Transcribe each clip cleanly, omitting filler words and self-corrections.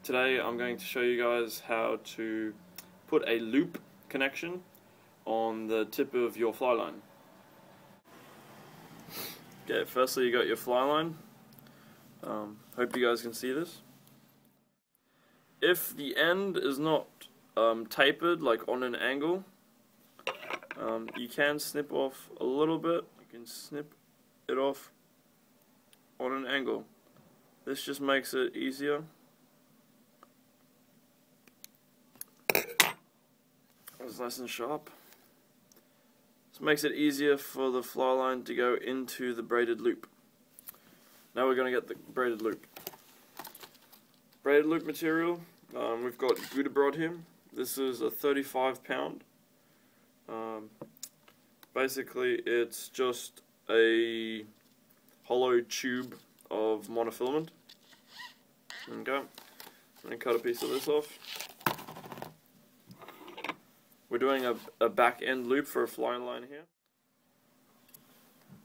Today I'm going to show you guys how to put a loop connection on the tip of your fly line. Okay, firstly you got your fly line. Hope you guys can see this. If the end is not tapered, like on an angle, you can snip off a little bit. You can snip it off on an angle. This just makes it easier. It's nice and sharp. This makes it easier for the fly line to go into the braided loop. Now we're going to get the braided loop. Braided loop material, we've got Gouda rod here. This is a 35 pound. Basically it's just a hollow tube of monofilament. Okay, I'm going to cut a piece of this off. We're doing a back end loop for a fly line here.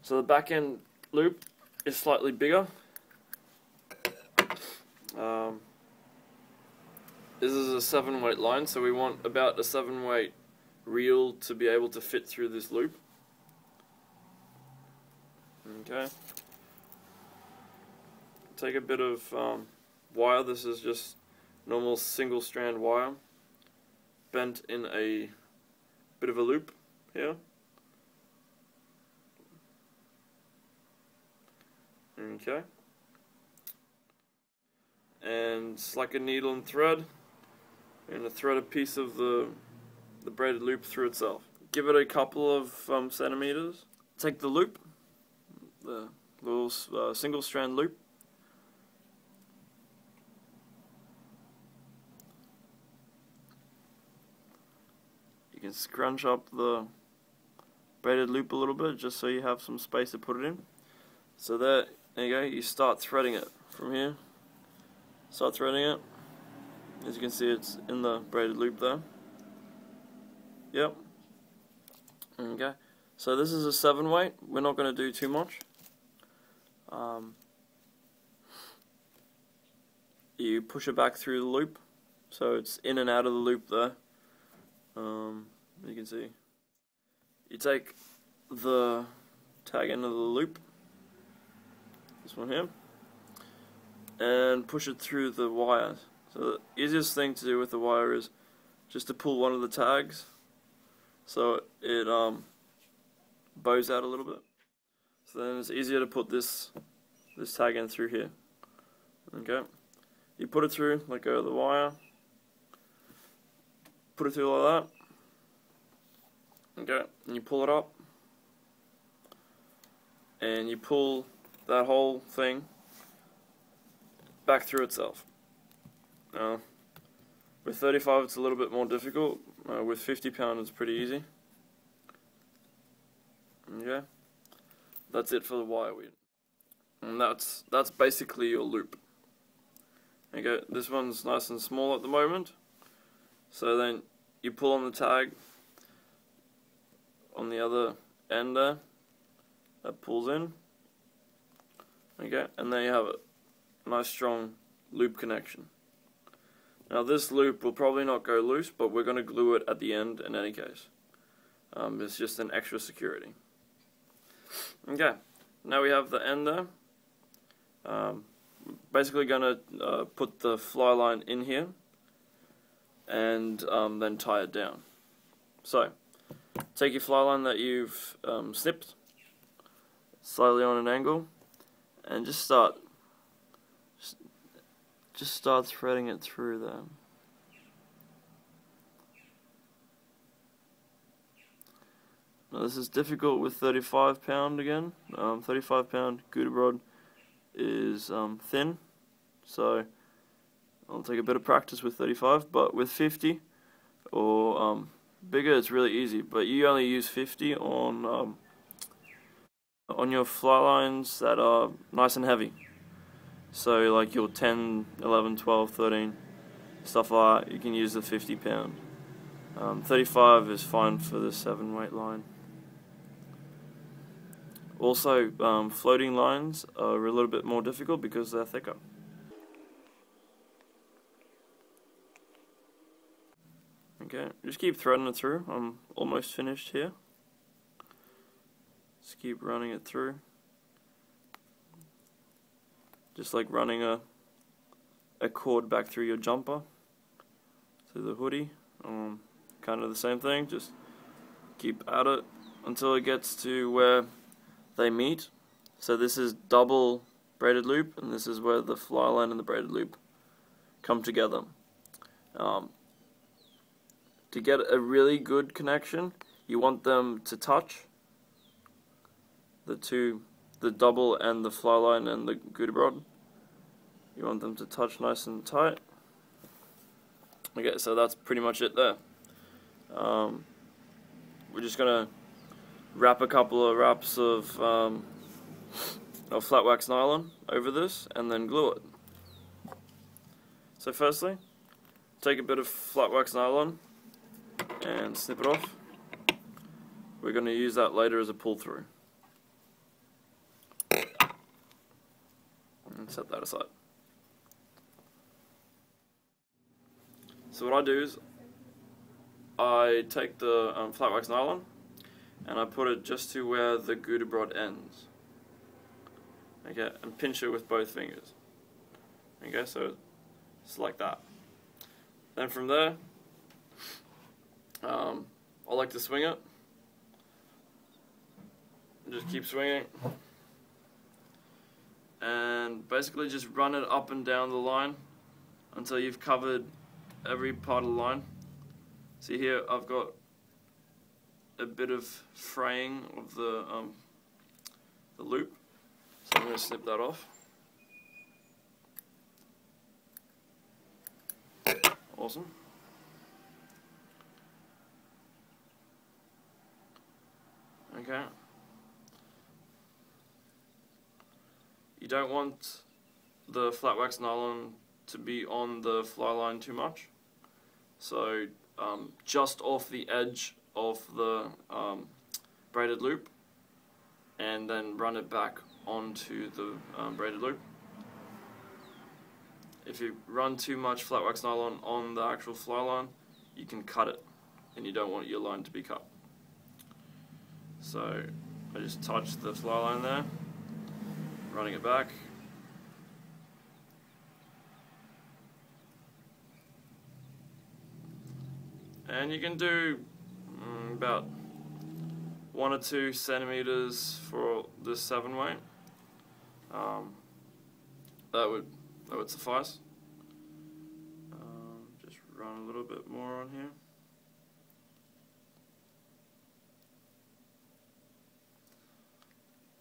So the back end loop is slightly bigger. This is a 7-weight line, so we want about a 7-weight reel to be able to fit through this loop. Okay. Take a bit of wire. This is just normal single strand wire, bent in a bit of a loop here. Okay. And it's like a needle and thread. We're going to thread a piece of the braided loop through itself. Give it a couple of centimeters. Take the loop, the little single strand loop, you can scrunch up the braided loop a little bit just so you have some space to put it in. So there you go, you start threading it from here. Start threading it. As you can see, it's in the braided loop there. Yep. Okay. So this is a 7-weight. We're not going to do too much. You push it back through the loop, so it's in and out of the loop there. You can see. You take the tag end of the loop, this one here, and push it through the wires. So the easiest thing to do with the wire is just to pull one of the tags so it bows out a little bit. So then it's easier to put this tag end through here. Okay, you put it through, let go of the wire, put it through like that. Okay, and you pull it up, and you pull that whole thing back through itself. With 35 it's a little bit more difficult. With 50 pound it's pretty easy. Okay, that's it for the wire weed, and that's basically your loop. Okay, this one's nice and small at the moment, so then you pull on the tag on the other end there, that pulls in. Okay, and there you have it, a nice strong loop connection. Now this loop will probably not go loose, but we're going to glue it at the end in any case. It's just an extra security. Okay, now we have the end there. Basically going to put the fly line in here and then tie it down. So, take your fly line that you've snipped slightly on an angle and just start threading it through there. Now this is difficult with 35 pound again. 35 pound Gouda rod is thin, so I'll take a bit of practice with 35, but with 50 or bigger it's really easy, but you only use 50 on your fly lines that are nice and heavy. So like your 10, 11, 12, 13, stuff like that, you can use the 50 pound. 35 is fine for the 7-weight line. Also, floating lines are a little bit more difficult because they're thicker. Okay, just keep threading it through. I'm almost finished here. Just keep running it through. Just like running a cord back through your jumper, through the hoodie. Kind of the same thing, just keep at it until it gets to where they meet. So this is double braided loop, and this is where the fly line and the braided loop come together. To get a really good connection, you want them to touch, the double and the fly line and the gouda rod. You want them to touch nice and tight. Okay, so that's pretty much it there. We're just gonna wrap a couple of wraps of flat wax nylon over this and then glue it. So firstly, take a bit of flat wax nylon and snip it off. We're going to use that later as a pull through. And set that aside. So what I do is I take the flat wax nylon and I put it just to where the gouda rod ends. Okay, and pinch it with both fingers. Okay, so it's like that. Then from there, I like to swing it. Just keep swinging. And basically just run it up and down the line until you've covered every part of the line. See here, I've got a bit of fraying of the loop. So I'm going to snip that off. Awesome. Okay. You don't want the flat wax nylon to be on the fly line too much. So just off the edge of the braided loop, and then run it back onto the braided loop. If you run too much flat wax nylon on the actual fly line, you can cut it, and you don't want your line to be cut. So I just touch the fly line there, running it back. And you can do about 1 or 2 centimeters for this 7 weight. That would suffice. Just run a little bit more on here.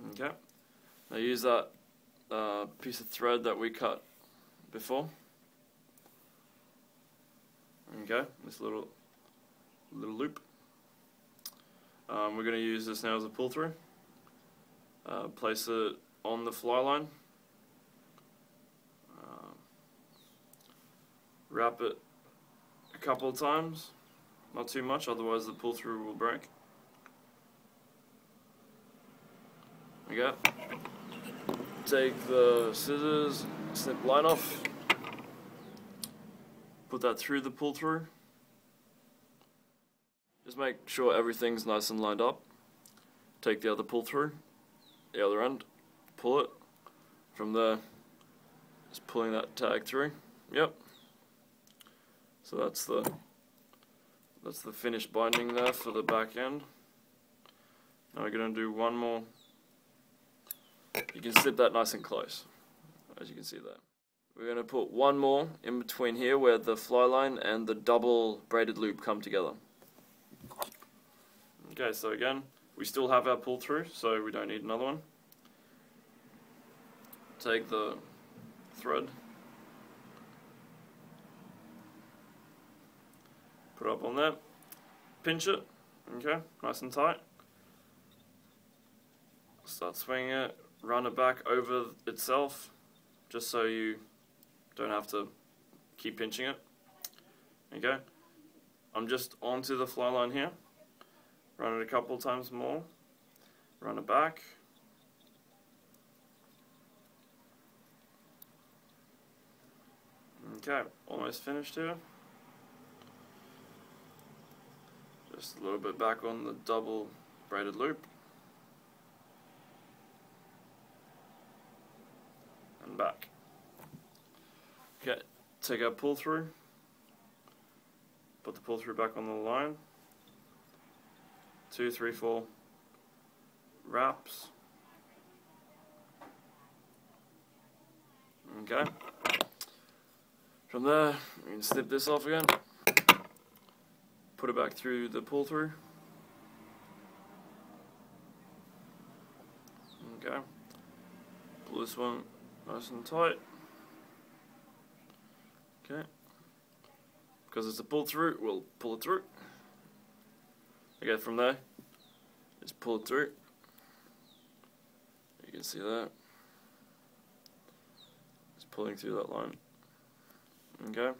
Okay. Now use that piece of thread that we cut before. Okay, this little loop. We're going to use this now as a pull through. Place it on the fly line. Wrap it a couple of times, not too much, otherwise the pull through will break. Okay. Take the scissors, snip line off. Put that through the pull through. Just make sure everything's nice and lined up. Take the other pull through, the other end, pull it. From there, just pulling that tag through. Yep. So that's the finished binding there for the back end. Now we're going to do one more. You can slip that nice and close, as you can see there. We're going to put one more in between here where the fly line and the double braided loop come together. Okay, so again, we still have our pull through, so we don't need another one. Take the thread, put it up on there, pinch it, okay, nice and tight. Start swinging it, run it back over itself, just so you don't have to keep pinching it. Okay, I'm just onto the fly line here. Run it a couple times more, run it back. Okay, almost finished here. Just a little bit back on the double braided loop. And back. Okay, take our pull through. Put the pull through back on the line. 2, 3, 4 wraps. Okay. From there, we can snip this off again. Put it back through the pull through. Okay. Pull this one nice and tight. Okay. Because it's a pull through, we'll pull it through. Okay, from there, just pull it through. You can see that. It's pulling through that line. Okay.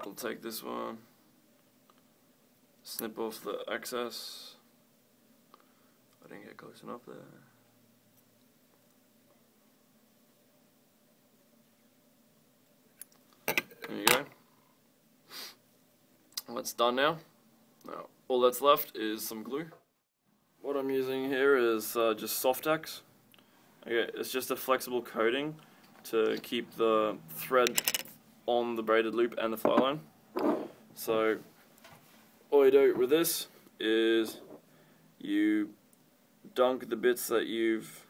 We'll take this one, snip off the excess. I didn't get close enough there. There you go. That's done now. Now, all that's left is some glue. What I'm using here is just Softex. Okay, it's just a flexible coating to keep the thread on the braided loop and the fly line. So, all you do with this is you dunk the bits that you've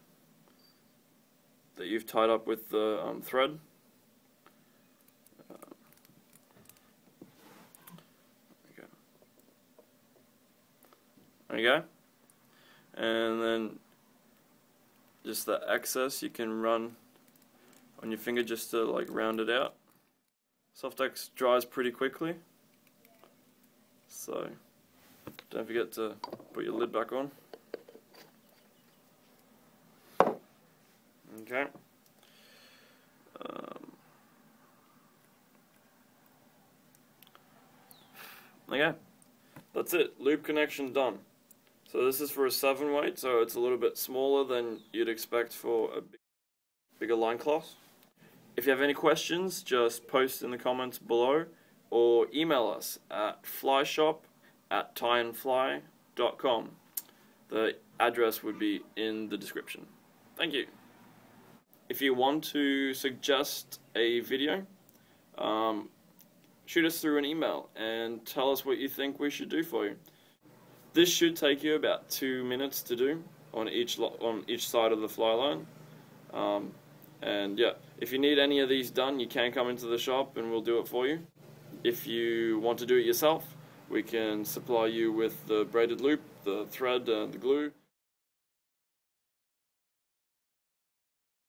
tied up with the thread. There you go. And then just the excess you can run on your finger just to like round it out. Softex dries pretty quickly, so don't forget to put your lid back on. Okay. Okay, that's it. Loop connection done. So this is for a 7 weight, so it's a little bit smaller than you'd expect for a bigger line class. If you have any questions, just post in the comments below or email us at flyshop@tieandfly.com. The address would be in the description. Thank you. If you want to suggest a video, shoot us through an email and tell us what you think we should do for you. This should take you about 2 minutes to do on each side of the fly line. And yeah, if you need any of these done, you can come into the shop and we'll do it for you. If you want to do it yourself, we can supply you with the braided loop, the thread, and the glue.